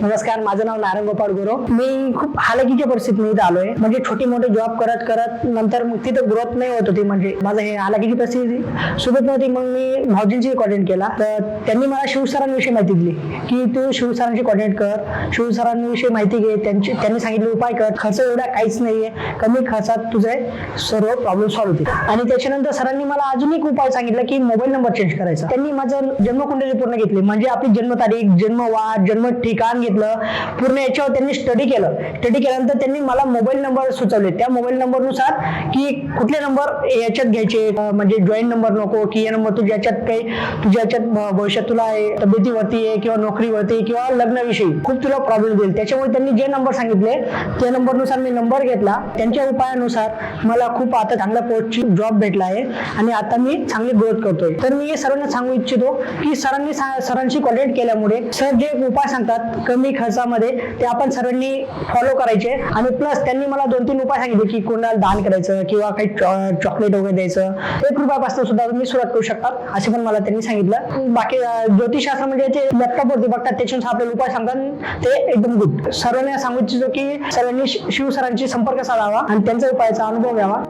नमस्कार, माझं नाव नारायण गोपाळ गुरव. मी खूप हालाकीच्या परिस्थितीत इथं आलोय. म्हणजे छोटी मोठी जॉब करत करत नंतर मग तिथं ग्रोथ नाही होत होती. म्हणजे माझं हे हालाकीची परिस्थिती सुचत नव्हती. मग मी भाऊजींची कॉन्टॅक्ट केला, तर त्यांनी मला शिवसरांविषयी माहिती दिली की तू शिवसरांची कॉन्टॅक्ट कर, शिवसरांविषयी माहिती घे. त्यांनी सांगितले उपाय कर, खर्च एवढा काहीच नाहीये, कमी खर्चात तुझे सर्व प्रॉब्लेम सॉल्व्ह होतील. आणि त्याच्यानंतर सरांनी मला अजून एक उपाय सांगितला की मोबाईल नंबर चेंज करायचा. त्यांनी माझं जन्मकुंडली पूर्ण घेतली, म्हणजे आपली जन्मतारीख, जन्मवार, जन्म ठिकाण घेतलं पूर्ण. याच्यावर त्यांनी स्टडी केलं. स्टडी केल्यानंतर त्यांनी मला मोबाईल नंबर सुचवले. त्या मोबाईल नंबर नुसार की कुठले नंबर याच्यात घ्यायचे, म्हणजे जॉईंट नंबर नको की हे नंबर तुझ्या याच्यात काही तुझ्या याच्यात भविष्यात तुला तब्येतीवरती आहे किंवा नोकरीवरती किंवा लग्नाविषयी खूप तुला प्रॉब्लेम देईल. त्याच्यामुळे त्यांनी जे नंबर सांगितले त्या नंबरनुसार मी नंबर घेतला. त्यांच्या उपायानुसार मला खूप आता चांगल्या पोस्टची जॉब भेटला आहे आणि आता मी चांगली ग्रोथ करतोय. तर मी सर्वांना सांगू इच्छितो की सरांशी कॉन्टॅक्ट केल्यामुळे सर जे उपाय सांगतात कमी खर्चामध्ये ते आपण सर्वांनी फॉलो करायचे. आणि प्लस त्यांनी मला 2-3 उपाय सांगितले की कोणाला दान करायचं किंवा काही चॉकलेट वगैरे द्यायचं. 1 रुपयापासून सुद्धा तुम्ही सुरुवात करू शकतात असे पण मला त्यांनी सांगितलं. बाकी ज्योतिषशास्त्र म्हणजे ते लॅपटॉपवरती बघतात, त्याच्यानुसार आपल्याला उपाय सांगतात, ते एकदम गुड. सर्वांना सांगू इच्छितो की सर्वांनी शिवसरांशी संपर्क साधावा आणि त्यांच्या उपायाचा अनुभव घ्यावा.